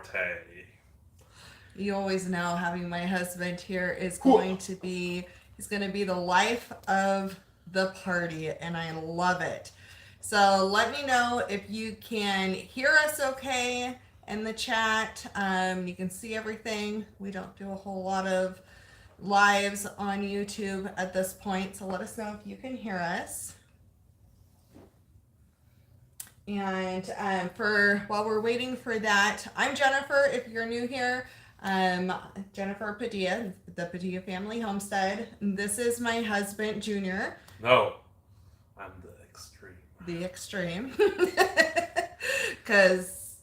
forte. You always know having my husband here is going to be, he's going to be the life of the party, and I love it. So let me know if you can hear us okay in the chat. You can see everything. We don't do a whole lot of lives on YouTube at this point, so let us know if you can hear us. And for while we're waiting for that, I'm Jennifer. If you're new here, Jennifer Padilla, the Padilla Family Homestead. This is my husband, Junior. No, I'm the extreme. The extreme, because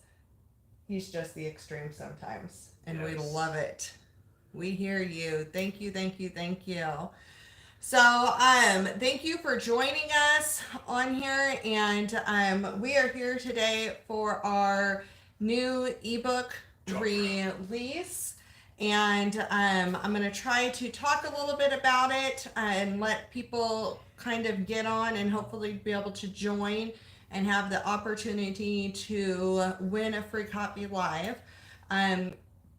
he's just the extreme sometimes, and we love it. We hear you. Thank you, thank you, thank you. So, thank you for joining us on here, and we are here today for our new ebook release, and I'm going to try to talk a little bit about it and let people kind of get on and hopefully be able to join and have the opportunity to win a free copy live.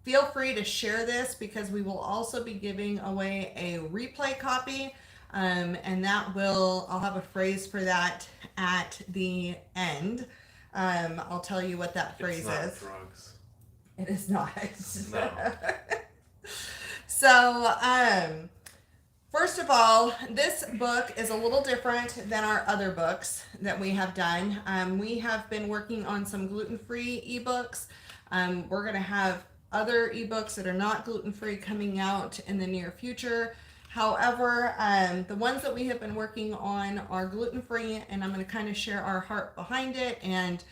Feel free to share this because we will also be giving away a replay copy. And that I'll have a phrase for that at the end. I'll tell you what that phrase is. Drugs. It is not. No. So, first of all, this book is a little different than our other books that we have done. We have been working on some gluten-free ebooks. We're going to have other ebooks that are not gluten-free coming out in the near future. However, the ones that we have been working on are gluten-free, and I'm going to kind of share our heart behind it and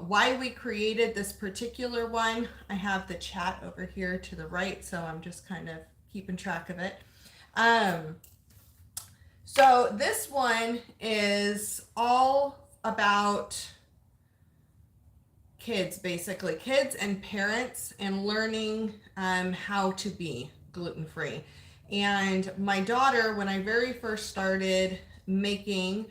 why we created this particular one. I have the chat over here to the right, so I'm just kind of keeping track of it. So this one is all about kids, basically kids and parents, and learning how to be gluten-free. And my daughter, when I very first started making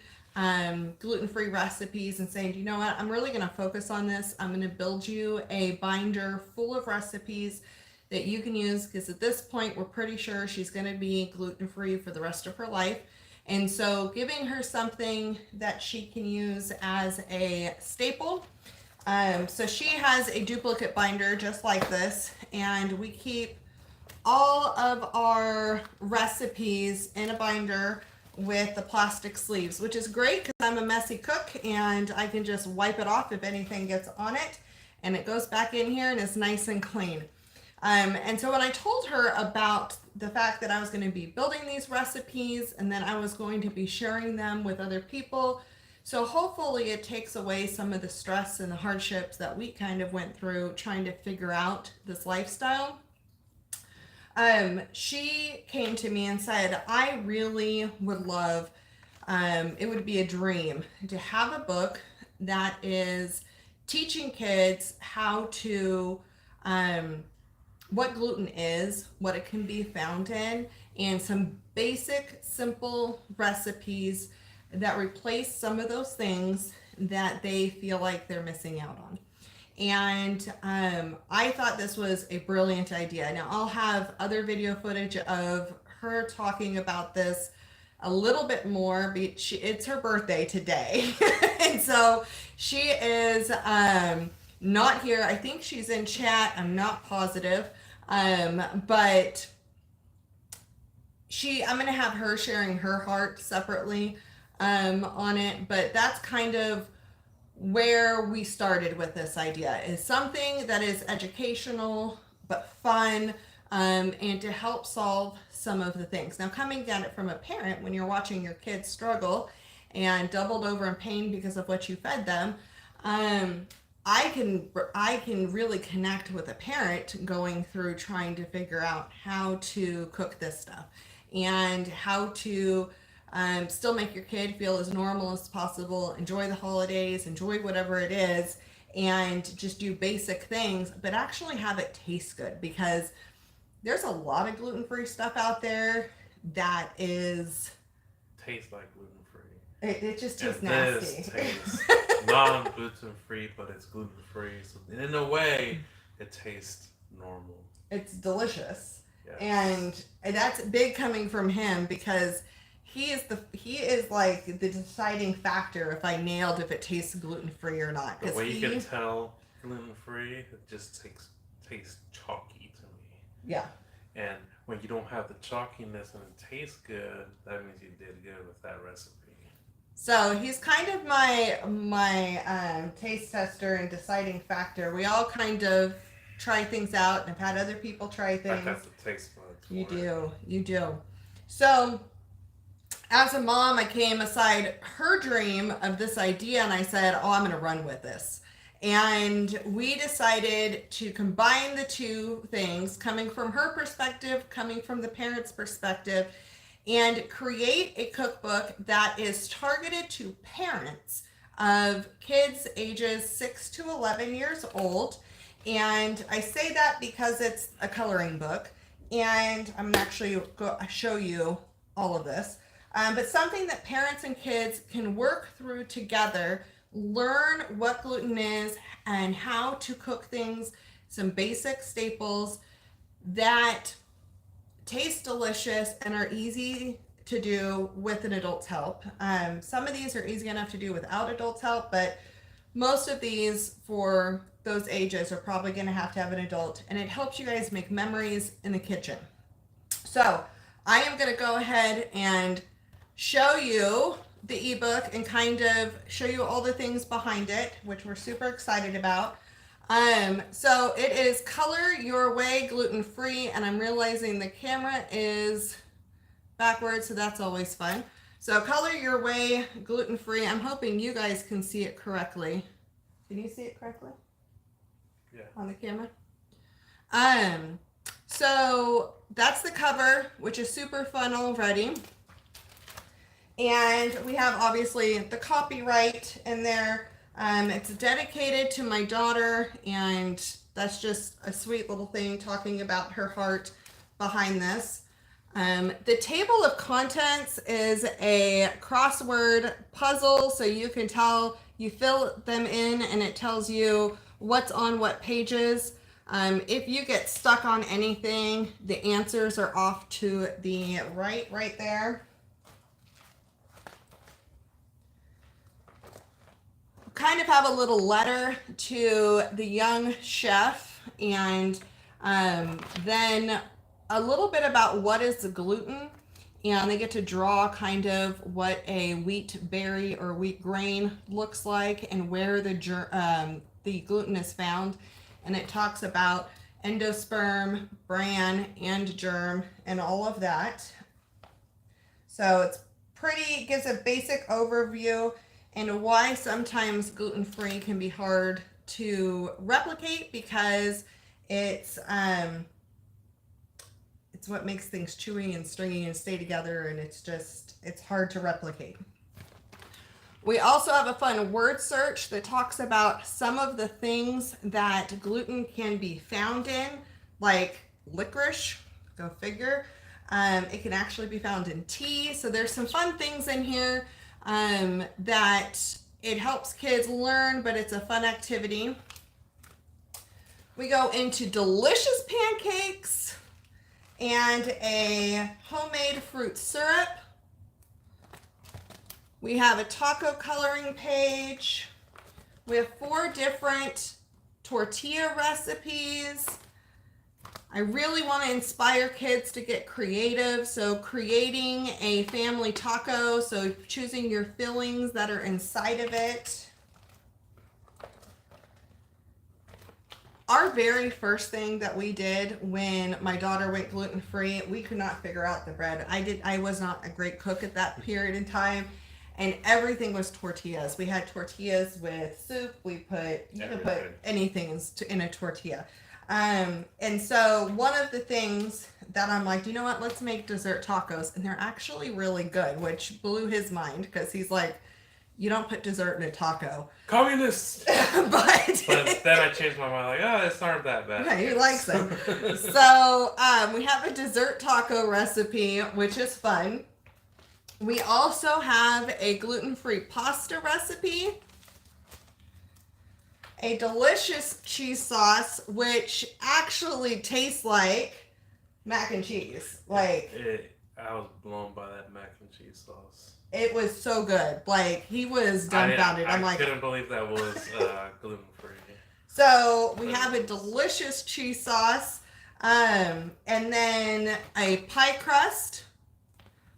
gluten-free recipes and saying, you know what, I'm really going to focus on this. I'm going to build you a binder full of recipes that you can use, because at this point we're pretty sure she's going to be gluten-free for the rest of her life. And so giving her something that she can use as a staple. So she has a duplicate binder just like this, and we keep all of our recipes in a binder with the plastic sleeves, which is great because I'm a messy cook and I can just wipe it off if anything gets on it, and it goes back in here and it's nice and clean. And so when I told her about the fact that I was going to be building these recipes and then I was going to be sharing them with other people, so hopefully it takes away some of the stress and the hardships that we kind of went through trying to figure out this lifestyle. She came to me and said, I really would love, it would be a dream to have a book that is teaching kids how to, what gluten is, what it can be found in, and some basic, simple recipes that replace some of those things that they feel like they're missing out on. And I thought this was a brilliant idea. Now, I'll have other video footage of her talking about this a little bit more. It's her birthday today. And so she is not here. I think she's in chat. I'm not positive. But I'm going to have her sharing her heart separately on it. But that's kind of where we started with this idea, is something that is educational but fun, and to help solve some of the things. Now, coming at it from a parent, when you're watching your kids struggle and doubled over in pain because of what you fed them, I can really connect with a parent going through trying to figure out how to cook this stuff and how to still make your kid feel as normal as possible, enjoy the holidays, enjoy whatever it is, and just do basic things, but actually have it taste good, because there's a lot of gluten-free stuff out there that is... Tastes like gluten-free. It just tastes and nasty. This tastes non-gluten-free, but it's gluten-free. So in a way, it tastes normal. It's delicious. Yes. And that's big coming from him because he is like the deciding factor if I nailed if it tastes gluten free or not. The way you can tell gluten free, it just tastes chalky to me. Yeah. And when you don't have the chalkiness and it tastes good, that means you did good with that recipe. So he's kind of my taste tester and deciding factor. We all kind of try things out, and I've had other people try things. I have the taste buds. You do. So as a mom, I came aside her dream of this idea, and I said, "Oh, I'm going to run with this." And we decided to combine the two things, coming from her perspective, coming from the parents' perspective, and create a cookbook that is targeted to parents of kids ages 6 to 11 years old. And I say that because it's a coloring book, and I'm actually going to show you all of this. But something that parents and kids can work through together, learn what gluten is and how to cook things, some basic staples that taste delicious and are easy to do with an adult's help. Some of these are easy enough to do without adult's help, but most of these for those ages are probably going to have an adult, and it helps you guys make memories in the kitchen. So I am going to go ahead and show you the ebook and kind of show you all the things behind it, which we're super excited about. So it is Color Your Way Gluten-Free, and I'm realizing the camera is backwards, so that's always fun. So Color Your Way Gluten-Free. I'm hoping you guys can see it correctly. Can you see it correctly? Yeah. On the camera? So that's the cover, which is super fun already. And we have obviously the copyright in there. It's dedicated to my daughter, and that's just a sweet little thing talking about her heart behind this. The table of contents is a crossword puzzle, so you can tell, you fill them in and it tells you what's on what pages. If you get stuck on anything, the answers are off to the right there. Kind of have a little letter to the young chef, and then a little bit about what is the gluten, and they get to draw kind of what a wheat berry or wheat grain looks like and where the gluten is found. And it talks about endosperm, bran, and germ, and all of that. So it's pretty, gives a basic overview and why sometimes gluten-free can be hard to replicate, because it's what makes things chewy and stringy and stay together, and it's hard to replicate. We also have a fun word search that talks about some of the things that gluten can be found in, like licorice, go figure. It can actually be found in tea. So there's some fun things in here that it helps kids learn, but it's a fun activity. We go into delicious pancakes and a homemade fruit syrup. We have a taco coloring page. We have 4 different tortilla recipes. I really want to inspire kids to get creative. So creating a family taco, so choosing your fillings that are inside of it. Our very first thing that we did when my daughter went gluten-free, we could not figure out the bread. I was not a great cook at that period in time, and everything was tortillas. We had tortillas with soup. You can put anything in a tortilla. And so one of the things that I'm like, you know what, let's make dessert tacos. And they're actually really good, which blew his mind, because he's like, you don't put dessert in a taco. Communist! but then I changed my mind, like, oh, it's not that bad. Yeah, he likes them. So we have a dessert taco recipe, which is fun. We also have a gluten-free pasta recipe. a delicious cheese sauce, which actually tastes like mac and cheese. Like, I was blown by that mac and cheese sauce. it was so good. Like, he was dumbfounded. I I'm like, couldn't believe that was gluten free. so we But have it a was. delicious cheese sauce, and then a pie crust,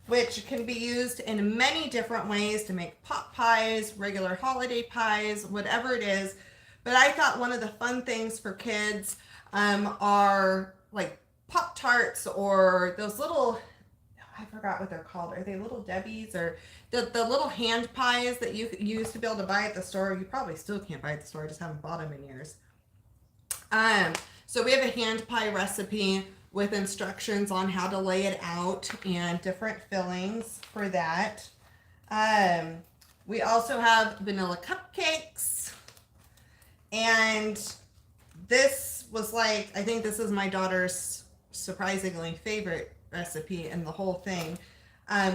which can be used in many different ways to make pot pies, regular holiday pies, whatever it is. But I thought one of the fun things for kids are like Pop Tarts or those little, I forgot what they're called. Are they little Debbie's or the little hand pies that you used to be able to buy at the store? You probably still can't buy at the store. I just haven't bought them in years. Um, so we have a hand pie recipe with instructions on how to lay it out and different fillings for that. Um, we also have vanilla cupcakes, and this was like, I think this is my daughter's surprisingly favorite recipe in the whole thing.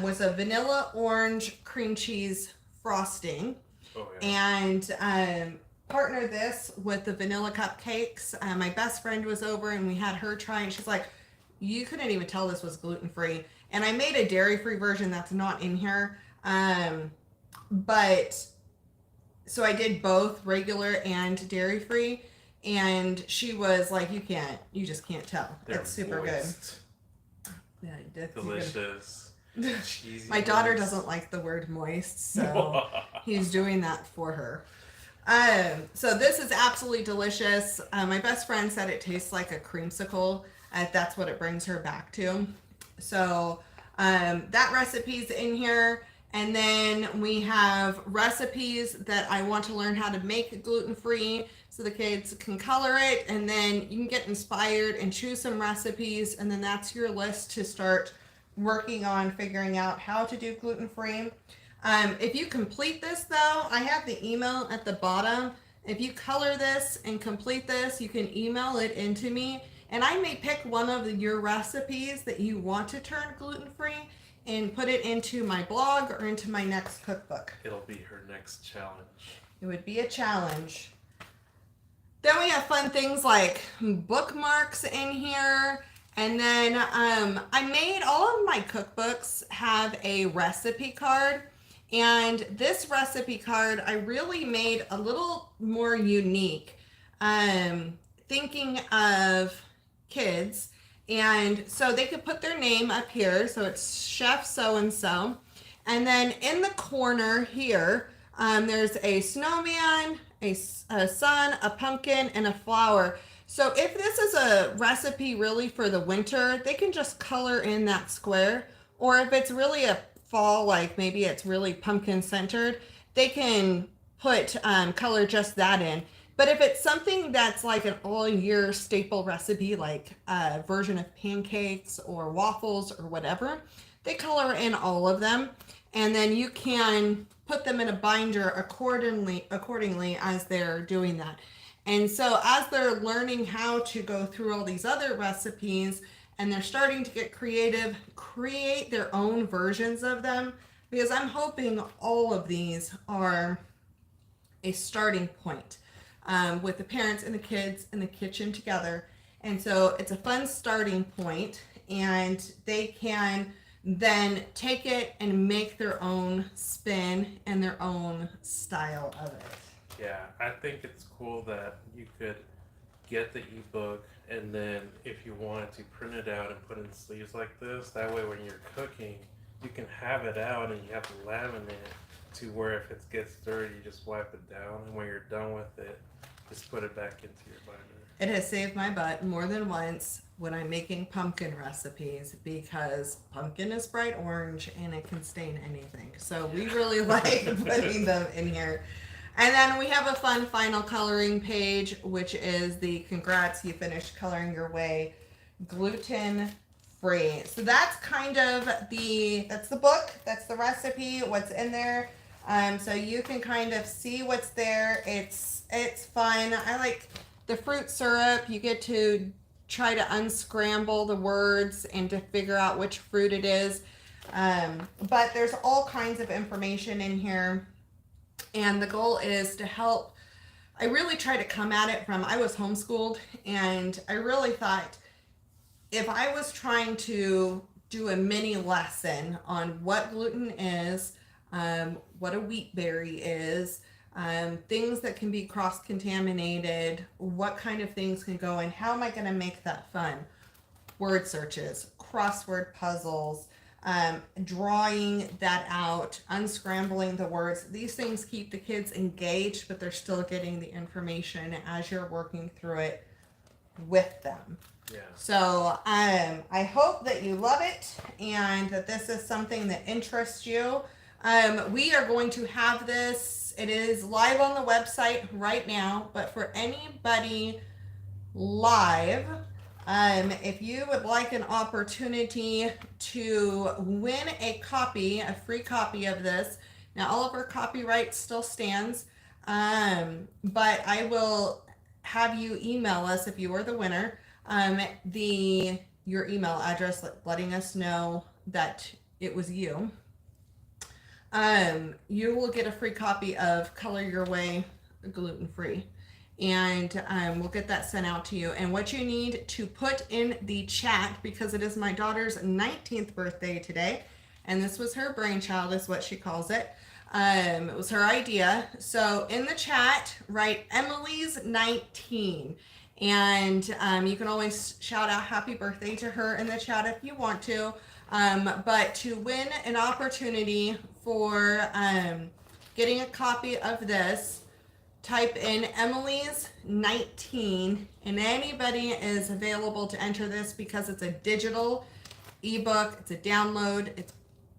Was a vanilla orange cream cheese frosting, Oh yeah. and partner this with the vanilla cupcakes. My best friend was over and we had her try, and she's like, you couldn't even tell this was gluten free. And I made a dairy free version that's not in here. But so I did both regular and dairy free. And she was like, you just can't tell. They're It's super moist, good. Yeah, delicious, cheesy. My daughter moist. doesn't like the word moist, so he's doing that for her. So this is absolutely delicious. My best friend said it tastes like a creamsicle. That's what it brings her back to. So that recipe's in here. And then we have recipes that I want to learn how to make gluten-free so the kids can color it. And then you can get inspired and choose some recipes. And then that's your list to start working on figuring out how to do gluten-free. If you complete this though, I have the email at the bottom. If you color this and complete this, you can email it into me, and I may pick one of your recipes that you want to turn gluten-free and put it into my blog or into my next cookbook. It'll be her next challenge. It would be a challenge. Then we have fun things like bookmarks in here. And then I made all of my cookbooks have a recipe card. And this recipe card I really made a little more unique, thinking of kids. And so they could put their name up here. So it's Chef So-and-so. And then in the corner here, there's a snowman, a sun, a pumpkin, and a flower. So if this is a recipe really for the winter, they can just color in that square. Or if it's really a fall, like maybe it's really pumpkin centered, they can put color just that in. But if it's something that's like an all year staple recipe, like a version of pancakes or waffles or whatever, they color in all of them. And then you can put them in a binder accordingly as they're doing that. And so as they're learning how to go through all these other recipes and they're starting to get creative, create their own versions of them, because I'm hoping all of these are a starting point with the parents and the kids in the kitchen together. And so it's a fun starting point, and they can then take it and make their own spin and their own style of it. Yeah, I think it's cool that you could get the ebook, and then if you wanted to print it out and put in sleeves like this, that way when you're cooking, you can have it out and you have to laminate it to where if it gets dirty, you just wipe it down, and when you're done with it, just put it back into your binder. It has saved my butt more than once when I'm making pumpkin recipes, because pumpkin is bright orange and it can stain anything. So we really like putting them in here. And then we have a fun final coloring page, which is the congrats, you finished coloring your way gluten-free. So that's kind of that's the book, that's the recipe, what's in there. So you can kind of see what's there. It's fun. I like the fruit syrup. You get to try to unscramble the words and to figure out which fruit it is. But there's all kinds of information in here. And the goal is to help I really try to come at it from, I was homeschooled, and I really thought if I was trying to do a mini lesson on what gluten is, what a wheat berry is, things that can be cross-contaminated, what kind of things can go in, how am I going to make that fun? Word searches, crossword puzzles, drawing that out, unscrambling the words. These things keep the kids engaged, but they're still getting the information as you're working through it with them. Yeah. So I hope that you love it and that this is something that interests you. We are going to have this, it is live on the website right now, but for anybody live, if you would like an opportunity to win a copy, a free copy of this, now all of our copyright still stands, but I will have you email us if you are the winner, your email address, letting us know that it was you. You will get a free copy of Color Your Way Gluten-Free. And we'll get that sent out to you. And what you need to put in the chat, because it is my daughter's 19th birthday today, and this was her brainchild, is what she calls it. It was her idea. So in the chat, write Emily's 19. And you can always shout out happy birthday to her in the chat if you want to. But to win an opportunity for getting a copy of this, type in Emily's 19, and anybody is available to enter this because it's a digital ebook, it's a download, it's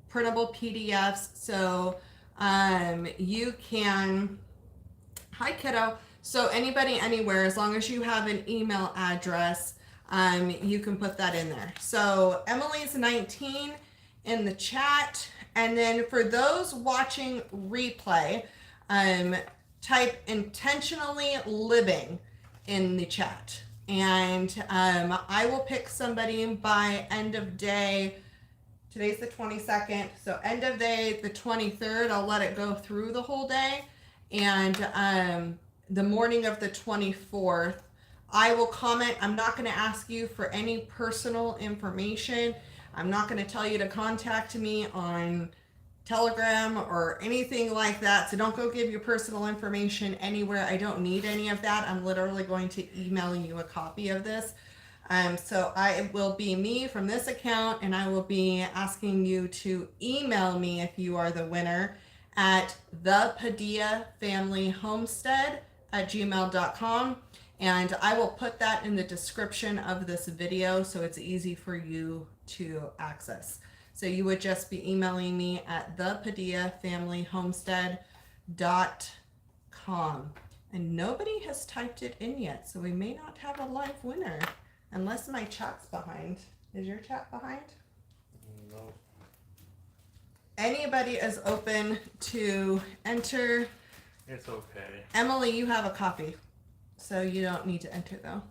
printable PDFs, so you can, hi kiddo, so anybody anywhere, as long as you have an email address, you can put that in there. So Emily's 19 in the chat, and then for those watching replay, type intentionally living in the chat, and I will pick somebody by end of day. Today's the 22nd, so end of day the 23rd, I'll let it go through the whole day, and the morning of the 24th I will comment. I'm not going to ask you for any personal information. I'm not going to tell you to contact me on Telegram or anything like that. So don't go give your personal information anywhere. I don't need any of that. I'm literally going to email you a copy of this. So I will be me from this account, and I will be asking you to email me if you are the winner at thepadillaFamilyHomestead@gmail.com. And I will put that in the description of this video so it's easy for you to access. So you would just be emailing me at thepadillaFamilyHomestead.com. And nobody has typed it in yet, so we may not have a live winner unless my chat's behind. Is your chat behind? No. Anybody is open to enter. It's okay. Emily, you have a copy, so you don't need to enter though.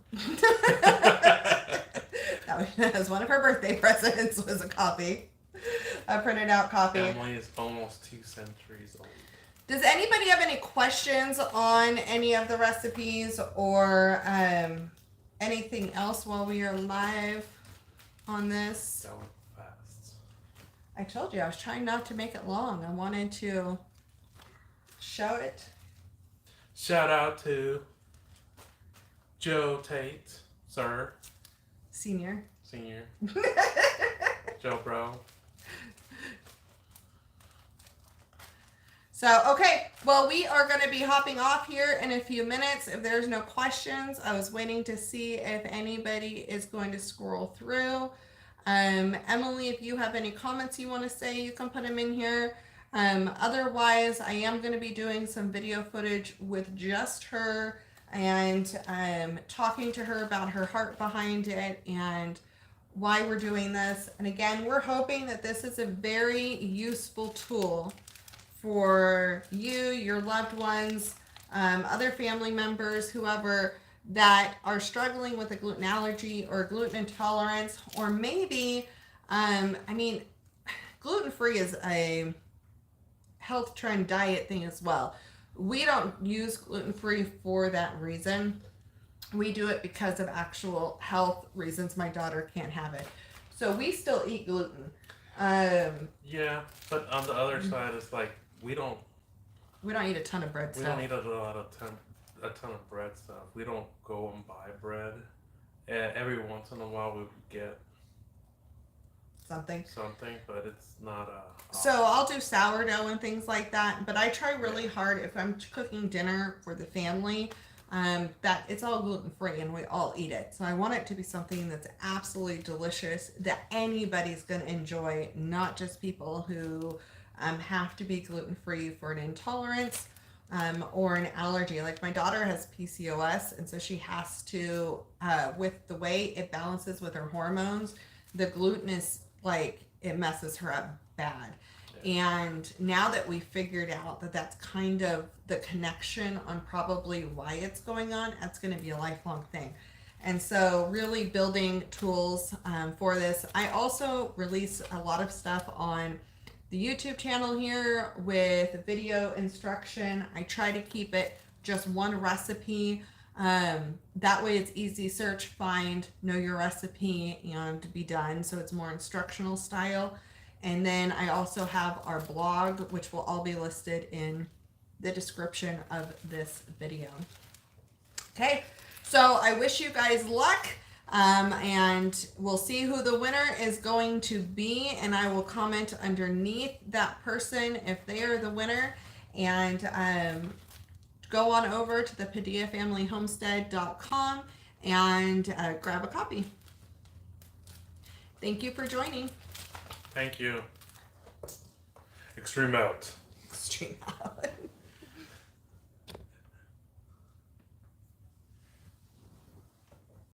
That was one of her birthday presents, was a copy. A printed out copy. Emily is almost 2 centuries old. Does anybody have any questions on any of the recipes or anything else while we are live on this? That went fast. I told you I was trying not to make it long. I wanted to show it. Shout out to Joe Tate, sir. Senior. Joe Bro. So, okay, well, we are going to be hopping off here in a few minutes. If there's no questions, I was waiting to see if anybody is going to scroll through. Emily, if you have any comments you want to say, you can put them in here. Otherwise, I am going to be doing some video footage with just her and talking to her about her heart behind it and why we're doing this. And again, we're hoping that this is a very useful tool for you, your loved ones, other family members, whoever that are struggling with a gluten allergy or gluten intolerance, or maybe, gluten-free is a health trend diet thing as well. We don't use gluten-free for that reason. We do it because of actual health reasons. My daughter can't have it. So we still eat gluten. Yeah, but on the other side, it's like we don't We don't eat a ton of bread we stuff. don't eat a ton of bread stuff. We don't go and buy bread. Every once in a while, we would get Something. something, but it's not So I'll do sourdough and things like that, but I try really hard if I'm cooking dinner for the family, that it's all gluten free and we all eat it. So I want it to be something that's absolutely delicious that anybody's going to enjoy, not just people who have to be gluten free for an intolerance or an allergy. Like my daughter has PCOS, and so she has to, with the way it balances with her hormones, the gluten is like it messes her up bad. And now that we figured out that that's kind of the connection on probably why it's going on, that's going to be a lifelong thing. And so, really building tools for this. I also release a lot of stuff on the YouTube channel here with video instruction. I try to keep it just one recipe. That way it's easy search, find, know your recipe, and be done. So it's more instructional style. And then I also have our blog, which will all be listed in the description of this video. Okay, so I wish you guys luck. And we'll see who the winner is going to be, and I will comment underneath that person if they are the winner. And go on over to the PadillaFamilyHomestead.com and grab a copy. Thank you for joining. Thank you. Extreme out. Extreme out.